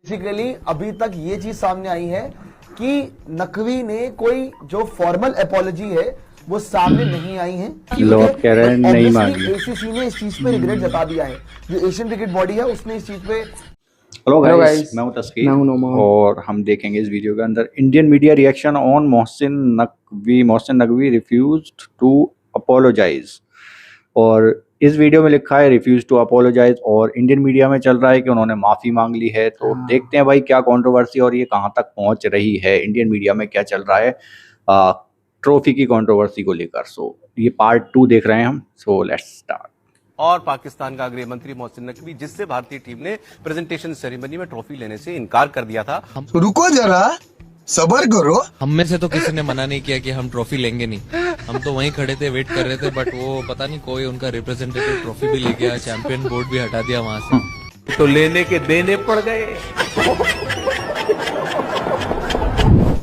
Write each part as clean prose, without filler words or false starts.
Basically अभी तक ये चीज सामने आई है कि नकवी ने कोई जो फॉर्मल एपोलॉजी है वो सामने नहीं आई है। लोग कह रहे हैं नहीं मांगी। एसीसी ने इस चीज पे रिग्रेट जता दिया है, जो एशियन क्रिकेट बॉडी है उसने इस चीज पे। हेलो गाइस, मैं हूं तस्कीर और हम देखेंगे इस वीडियो के अंदर Indian media reaction on Mohsin Naqvi refused to apologise. और इस वीडियो में लिखा है रिफ्यूज टू अपोलोजाइज और इंडियन मीडिया में चल रहा है कि उन्होंने माफी मांग ली है। तो देखते हैं भाई क्या कंट्रोवर्सी और ये कहां तक पहुंच रही है, इंडियन मीडिया में क्या चल रहा है ट्रॉफी की कंट्रोवर्सी को लेकर। सो ये पार्ट 2 देख रहे हैं हम। So let's start. और पाकिस्तान का गृह मंत्री मोहसिन नकवी, जिससे भारतीय टीम ने प्रेजेंटेशन सेरेमनी में ट्रॉफी लेने से इनकार कर दिया था। रुको जरा, सबर करो। हम में से तो किसी ने मना नहीं किया कि हम ट्रॉफी लेंगे नहीं। हम तो वहीं खड़े थे, वेट कर रहे थे, बट वो पता नहीं कोई उनका रिप्रेजेंटेटिव ट्रॉफी भी ले गया, चैंपियन बोर्ड भी हटा दिया वहां से। तो लेने के देने पड़ गए।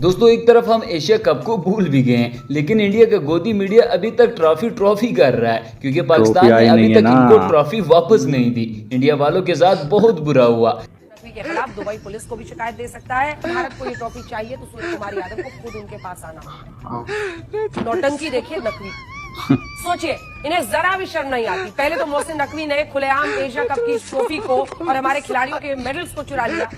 दोस्तों, एक तरफ हम एशिया कप को भूल भी गए हैं, लेकिन इंडिया का गोदी मीडिया अभी तक ट्रॉफी कर रहा है, क्योंकि पाकिस्तान ने अभी तक इनको ट्रॉफी वापस नहीं दी। इंडिया वालों के साथ बहुत बुरा हुआ। के खिलाफ दुबई पुलिस को भी शिकायत दे सकता है। भारत को ये ट्रॉफी चाहिए तो सूर्य कुमार यादव को खुद उनके पास आना। नौटंकी देखिए नकवी, सोचिए इन्हें जरा भी शर्म नहीं आती। पहले तो मोहसिन नकवी ने खुलेआम एशिया कप की ट्रॉफी को और हमारे खिलाड़ियों के मेडल्स को चुरा लिया,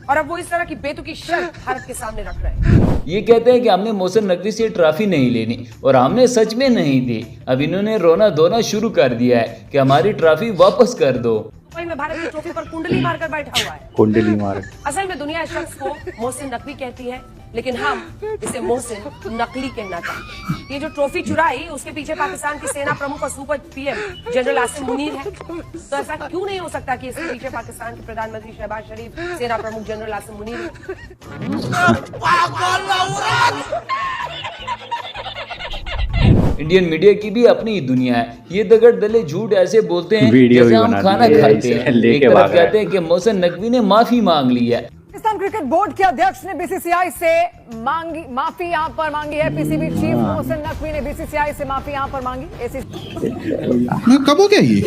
और अब वो इस तरह की बेतुकी शर्त भारत के सामने रख रहे हैं। ये कहते हैं कि हमने मोहसिन नकवी से ट्रॉफी नहीं लेनी, और हमने सच में नहीं दी। अब इन्होंने रोना धोना शुरू कर दिया है कि हमारी ट्रॉफी वापस कर दो। में भारत की ट्रॉफी पर कुंडली मारकर बैठा हुआ है। कुंडली मार। असल में दुनिया इस शख्स को मोहसिन नकवी कहती है, लेकिन हम इसे मोहसिन नकली कहना चाहते हैं। ये जो ट्रॉफी चुराई, उसके पीछे पाकिस्तान की सेना प्रमुख और super PM general Asim Munir है। तो ऐसा क्यों नहीं हो सकता कि इसके पीछे पाकिस्तान के प्रधानमंत्री शहबाज शरीफ, सेना प्रमुख जनरल आसिम मुनीर है। इंडियन मीडिया की भी अपनी दुनिया है। ये दगड़ दले झूठ ऐसे बोलते हैं जैसे हम खाना खाते हैं। एक तरफ कहते हैं कि मोहसिन नकवी ने माफी मांग ली है। पाकिस्तान क्रिकेट बोर्ड के अध्यक्ष ने बीसीसीआई से माफी यहाँ पर मांगी है। पीसीबी चीफ मोहसिन नकवी ने बीसीसीआई से माफी यहाँ पर मांगी। कब हो गया ये?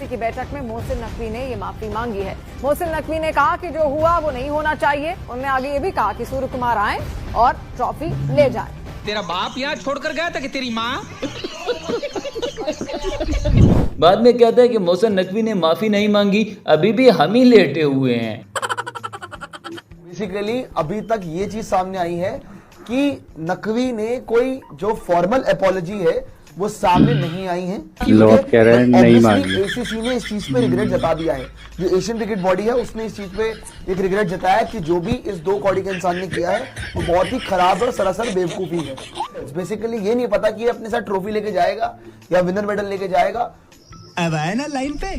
की बैठक में मोहसिन नकवी ने ये माफी मांगी है। मोहसिन नकवी ने कहा कि जो हुआ वो नहीं होना चाहिए। उन्होंने आगे ये भी कहा कि सूर्य कुमार आए और ट्रॉफी ले जाए। तेरा बाप यहाँ छोड़कर गया था कि तेरी माँ? बाद में कहता है कि मोहसिन नकवी ने माफी नहीं मांगी, अभी भी हम ही लेटे हुए हैं। बेसिकली अभी तक ये चीज सामने आई है कि नकवी ने कोई जो फॉर्मल एपोलॉजी है वो सामने नहीं आई है। लोग कह रहे हैं नहीं मांगी। एसीसी ने इस चीज पे रिग्रेट जता दिया है, जो एशियन क्रिकेट बॉडी है उसने इस चीज पे एक रिग्रेट जताया कि जो भी इस 2 कौड़ी के इंसान ने किया है वो बहुत ही खराब और सरासर बेवकूफी है। बेसिकली ये नहीं पता कि ये अपने साथ ट्रॉफी लेके जाएगा या विनर मेडल लेके जाएगा। अब आए ना लाइन पे।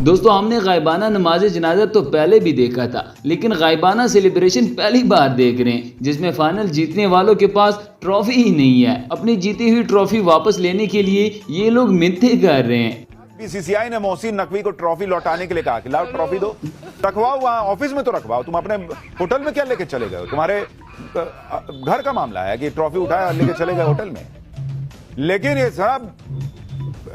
दोस्तों, हमने गायबाना नमाज जनाजा तो पहले भी देखा था, लेकिन गायबाना सेलिब्रेशन पहली बार देख रहे हैं, जिसमें फाइनल जीतने वालों के पास ट्रॉफी ही नहीं है। अपनी जीती हुई ट्रॉफी वापस लेने के लिए ये लोग मिन्नतें कर रहे हैं। बीसीसीआई ने मोहसिन नकवी को ट्रॉफी लौटाने के लिए कहा कि लाओ ट्रॉफी दो, रखवाओ वहां ऑफिस में तो रखवाओ। तुम अपने होटल में क्या लेके चले गए? तुम्हारे घर का मामला है कि ट्रॉफी उठाया लेके चले गए होटल में। लेकिन ये सब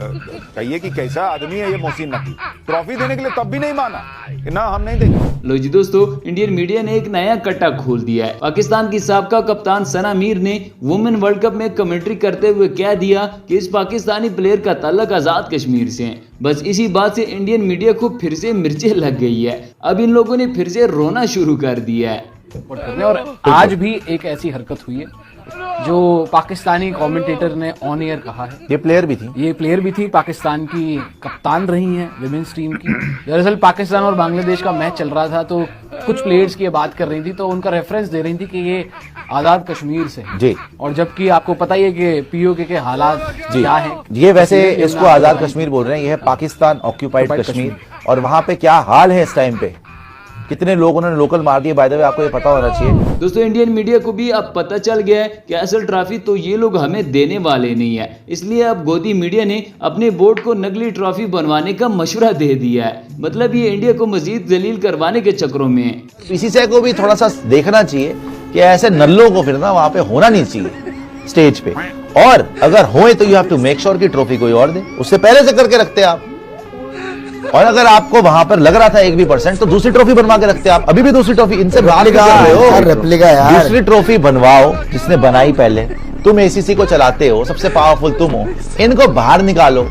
कहिए कि कैसा आदमी है ये मोहसिन नकवी, ट्रॉफी देने के लिए तब भी नहीं माना कि ना हम नहीं देंगे। लो जी दोस्तों, इंडियन मीडिया ने एक नया कट्टा खोल दिया है। पाकिस्तान की साबका कप्तान सना मीर ने वुमेन वर्ल्ड कप में कमेंट्री करते हुए कह दिया कि इस पाकिस्तानी प्लेयर का ताल्लुक आजाद कश्मीर से है। बस इसी बात से इंडियन मीडिया को फिर से मिर्चें लग गई है। अब इन लोगों ने फिर से रोना शुरू कर दिया है। और आज भी एक ऐसी हरकत हुई है जो पाकिस्तानी कमेंटेटर ने ऑन एयर कहा है। ये प्लेयर भी थी, पाकिस्तान की कप्तान रही हैं विमेंस टीम की। दरअसल पाकिस्तान और बांग्लादेश का मैच चल रहा था, तो कुछ प्लेयर्स की बात कर रही थी, तो उनका रेफरेंस दे रही थी कि ये आजाद कश्मीर से जी। और जबकि आपको पता ही है कि पीओके के हालात क्या हैं। ये वैसे इसको आजाद कश्मीर बोल रहे हैं, ये है पाकिस्तान ऑक्यूपाइड कश्मीर। और वहां पे क्या हाल है इस टाइम पे, कितने लोग उन्होंने लोकल मार दिए, बाय द वे आपको ये पता होना चाहिए। दोस्तों, इंडियन मीडिया को भी अब पता चल गया है कि असल ट्रॉफी तो ये लोग हमें देने वाले नहीं है। इसलिए अब गोदी मीडिया ने अपने बोर्ड को नकली ट्रॉफी बनवाने का मशवरा दे दिया है। मतलब ये इंडिया को मजीद जलील करवाने के चक्रों में है। बीसीसीआई को भी थोड़ा सा देखना चाहिए कि ऐसे नल्लों को फिर ना वहां पे होना नहीं चाहिए स्टेज पे, और अगर होए तो you have to make sure कि ट्रॉफी कोई और दे। उससे पहले से करके रखते आप। और अगर आपको वहां पर लग रहा था 1% तो दूसरी ट्रॉफी बनवा के रखते आप। अभी भी दूसरी ट्रॉफी इनसे बात कर रहे हो, रेप्लिका यार। दूसरी ट्रॉफी बनवाओ जिसने बनाई पहले। तुम एसीसी को चलाते हो, सबसे पावरफुल तुम हो, इनको बाहर निकालो,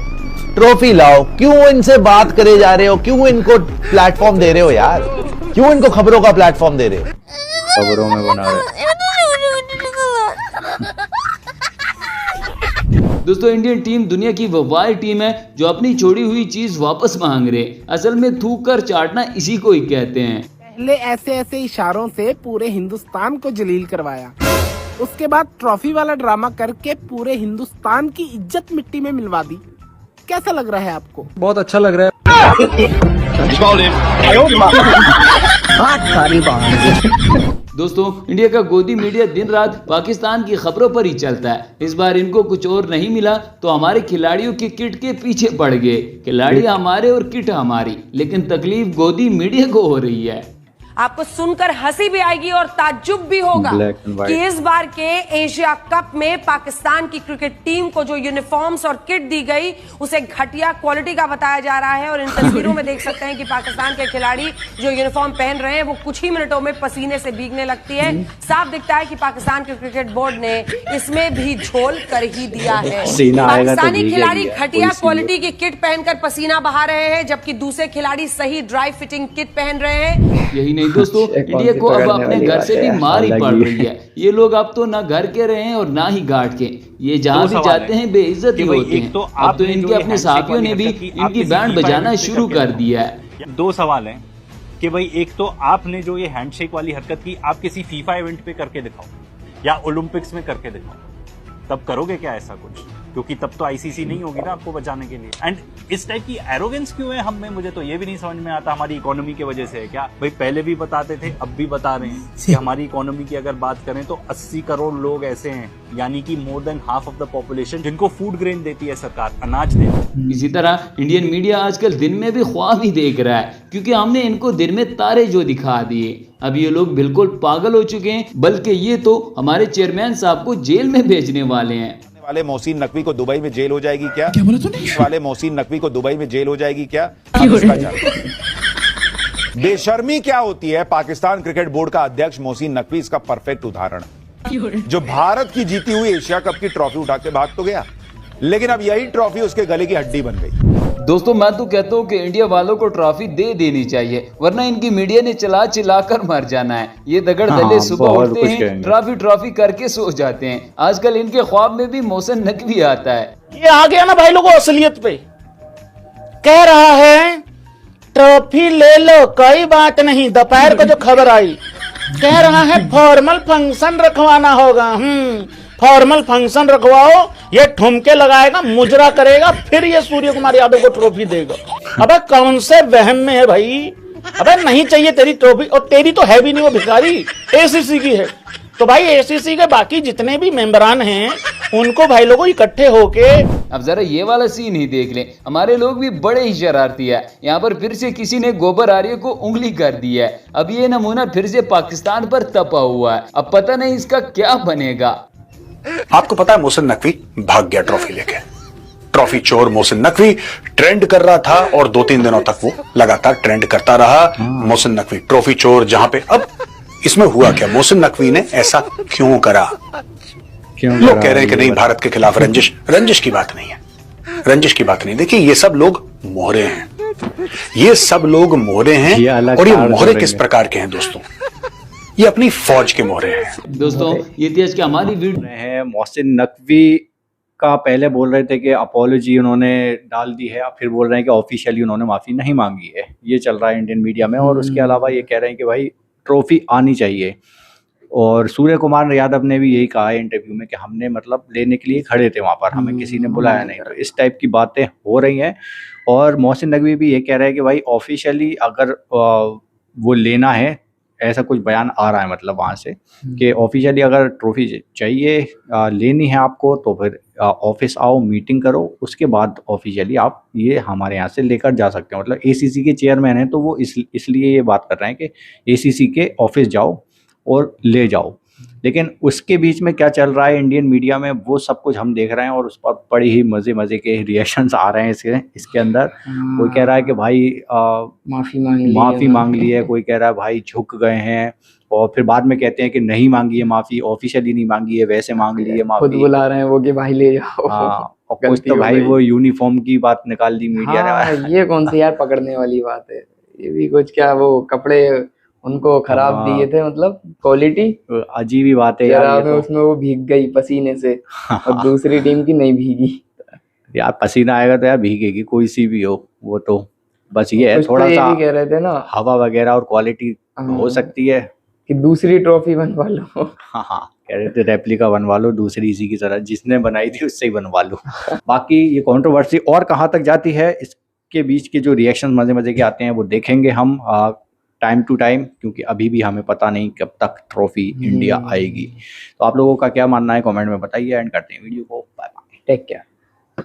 ट्रॉफी लाओ। क्यों इनसे बात करे जा रहे हो? क्यों इनको प्लेटफॉर्म दे रहे हो यार? क्यों इनको खबरों का प्लेटफॉर्म दे रहे हो? खबरों में बना रहे। दोस्तों, इंडियन टीम दुनिया की वो वाइल्ड टीम है जो अपनी छोड़ी हुई चीज वापस मांग रहे। असल में थूक कर चाटना इसी को ही कहते हैं। पहले ऐसे ऐसे इशारों से पूरे हिंदुस्तान को जलील करवाया, उसके बाद ट्रॉफी वाला ड्रामा करके पूरे हिंदुस्तान की इज्जत मिट्टी में मिलवा दी। कैसा लग रहा है आपको? बहुत अच्छा लग रहा है। दोस्तों, इंडिया का गोदी मीडिया दिन रात पाकिस्तान की खबरों पर ही चलता है। इस बार इनको कुछ और नहीं मिला तो हमारे खिलाड़ियों की किट के पीछे पड़ गए। खिलाड़ी हमारे और किट हमारी, लेकिन तकलीफ गोदी मीडिया को हो रही है। आपको सुनकर हंसी भी आएगी और ताज्जुब भी होगा कि इस बार के एशिया कप में पाकिस्तान की क्रिकेट टीम को जो यूनिफॉर्म्स और किट दी गई उसे घटिया क्वालिटी का बताया जा रहा है। और इन तस्वीरों में देख सकते हैं कि पाकिस्तान के खिलाड़ी जो यूनिफॉर्म पहन रहे हैं वो कुछ ही मिनटों में पसीने से भीगने लगती है। साफ दिखता है कि पाकिस्तान के क्रिकेट बोर्ड ने इसमें भी झोल कर ही दिया है। पाकिस्तानी खिलाड़ी घटिया क्वालिटी की किट पहनकर पसीना बहा रहे हैं, जबकि दूसरे खिलाड़ी सही ड्राई फिटिंग किट पहन रहे हैं। यही नहीं दोस्तों, इंडिया को अब अपने घर से भी मार ही पड़ रही है। ये लोग अब तो ना घर के रहे हैं और ना ही घाट के, ये जहाँ भी जाते हैं बेइज्जत ही होते हैं। अब तो इनके अपने साथियों ने भी इनकी बैंड बजाना शुरू कर दिया है। दो सवाल हैं कि भाई, एक तो आपने जो ये हैंडशेक वाली हरकत की, आप किसी फीफा इवेंट पे करके दिखाओ या ओलंपिक्स में करके दिखाओ, तब करोगे क्या ऐसा कुछ? क्योंकि तब तो आईसीसी नहीं होगी ना आपको बचाने के लिए। एंड इस टाइप की एरोगेंस क्यों है हम में, मुझे तो ये भी नहीं समझ में आता। हमारी इकोनॉमी की वजह से है क्या? भाई पहले भी बताते थे, अब भी बता रहे हैं कि हमारी इकोनॉमी की अगर बात करें तो 80 करोड़ लोग ऐसे हैं, यानी कि more than half of the population, जिनको फूड ग्रेन देती है सरकार, अनाज देती है। इसी तरह इंडियन मीडिया आजकल दिन में भी ख्वाब ही देख रहा है, क्योंकि हमने इनको दिन में तारे जो दिखा दिए। अब ये लोग बिल्कुल पागल हो चुके हैं, बल्कि ये तो हमारे चेयरमैन साहब को जेल में भेजने वाले हैं। वाले मोहसिन नकवी को दुबई में जेल हो जाएगी क्या? बोला तूने? वाले मोहसिन नकवी को दुबई में जेल हो जाएगी क्या? बेशर्मी क्या होती है? पाकिस्तान क्रिकेट बोर्ड का अध्यक्ष मोहसिन नकवी इसका परफेक्ट उदाहरण, जो भारत की जीती हुई एशिया कप की ट्रॉफी उठा के भाग तो गया, लेकिन अब यही ट्रॉफी उसके गले की हड्डी बन गई। दोस्तों, मैं तो कहता हूँ कि इंडिया वालों को ट्रॉफी दे देनी चाहिए, वरना इनकी मीडिया ने चिल्ला चिल्ला कर मर जाना है। ये दगड़ दले सुबह उठते हैं, ट्रॉफी करके सो जाते हैं। आजकल इनके ख्वाब में भी मोहसिन नकवी आता है। ये आ गया ना भाई लोगों असलियत पे, कह रहा है ट्रॉफी ले लो कोई बात नहीं। दोपहर को जो खबर आई, कह रहा है फॉर्मल फंक्शन रखवाना होगा। फॉर्मल फंक्शन रखवाओ, ये ठुमके लगाएगा, मुजरा करेगा, फिर ये सूर्य कुमार यादव को ट्रॉफी देगा। अबे कौन से वहम में है भाई? अबे नहीं चाहिए तेरी ट्रॉफी, और तेरी तो है भी नहीं, वो भिखारी एसीसी की है। तो भाई एसीसी के बाकी जितने भी मेंबरान हैं उनको भाई लोगों इकट्ठे होके। अब जरा ये वाला सीन ही देख लें, हमारे लोग भी बड़े ही शरारती है। यहाँ पर फिर से किसी ने गोबर आर्य को उंगली कर दी है। अब ये नमूना फिर से पाकिस्तान पर तपा हुआ है। अब पता नहीं इसका क्या बनेगा। आपको पता है मोहसिन नकवी भाग गया ट्रॉफी लेके। ट्रॉफी चोर मोहसिन नकवी ट्रेंड कर रहा था और 2-3 दिनों तक वो लगातार ट्रेंड करता रहा। मोहसिन नकवी ट्रॉफी चोर, जहां पे अब इसमें हुआ क्या? मोहसिन नकवी ने ऐसा क्यों करा? लोग कह रहे हैं कि नहीं, भारत के खिलाफ रंजिश की बात नहीं है, रंजिश की बात नहीं। देखिए ये सब लोग मोहरे हैं, ये सब लोग मोहरे हैं। और ये मोहरे किस प्रकार के हैं दोस्तों? ये अपनी फौज के मोहरे हैं। दोस्तों, ये थी आज की हमारी वीडियो है। मोहसिन नकवी का पहले बोल रहे थे कि अपॉलॉजी उन्होंने डाल दी है, अब फिर बोल रहे हैं कि ऑफिशियली उन्होंने माफी नहीं मांगी है। ये चल रहा है इंडियन मीडिया में। और उसके अलावा ये कह रहे हैं कि भाई ट्रॉफी आनी चाहिए। और सूर्य कुमार यादव ने भी यही कहा है इंटरव्यू में कि हमने मतलब लेने के लिए खड़े थे वहां पर, हमें किसी ने बुलाया नहीं। तो इस टाइप की बातें हो रही हैं। और मोहसिन नकवी भी ये कह रहे हैं कि भाई ऑफिशियली अगर वो लेना है, ऐसा कुछ बयान आ रहा है मतलब वहाँ से कि ऑफिशियली अगर ट्रॉफी चाहिए लेनी है आपको तो फिर ऑफिस आओ, मीटिंग करो, उसके बाद ऑफिशियली आप ये हमारे यहाँ से लेकर जा सकते हैं। मतलब एसीसी के चेयरमैन हैं तो वो इसलिए ये बात कर रहे हैं कि एसीसी के ऑफिस जाओ और ले जाओ। लेकिन उसके बीच में क्या चल रहा है इंडियन मीडिया में वो सब कुछ हम देख रहे हैं, और उस पर बड़ी ही मजे के रिएक्शंस आ रहे हैं इसके अंदर। कोई कह रहा है कि भाई माफी मांग ली है, कोई कह रहा है भाई झुक गए हैं, और फिर बाद में कहते हैं कि नहीं मांगी है माफी, ऑफिशियली नहीं मांगी है, वैसे मांग ली है माफी, खुद बुला रहे हैं वो कि भाई ले जाओ। हाँ, और कुछ तो भाई वो यूनिफॉर्म की बात निकाल दी मीडिया ने। ये कौन सी यार पकड़ने वाली बात है, ये भी कुछ क्या वो कपड़े उनको खराब दिए थे, मतलब क्वालिटी अजीब ही बात है यार। तो उसमें वो भीग गई पसीने से और दूसरी टीम की नहीं भीगी। यार पसीना आएगा तो यार भीगेगी, कोई सी भी हो, वो तो बस ये है थोड़ा सा कह रहे थे ना हवा वगैरह और क्वालिटी हो सकती है कि दूसरी ट्रॉफी बनवा लो। हाँ, कह रहे थे रेप्लिका बनवा लो दूसरी, इसी की तरह जिसने बनाई थी उससे ही बनवा लो। बाकी ये कंट्रोवर्सी और कहाँ तक जाती है, इसके बीच के जो रिएक्शन मजे के आते हैं वो देखेंगे हम टाइम टू टाइम, क्योंकि अभी भी हमें पता नहीं कब तक ट्रॉफी इंडिया आएगी। तो आप लोगों का क्या मानना है कमेंट में बताइए, एंड करते हैं वीडियो को। Bye bye, take care.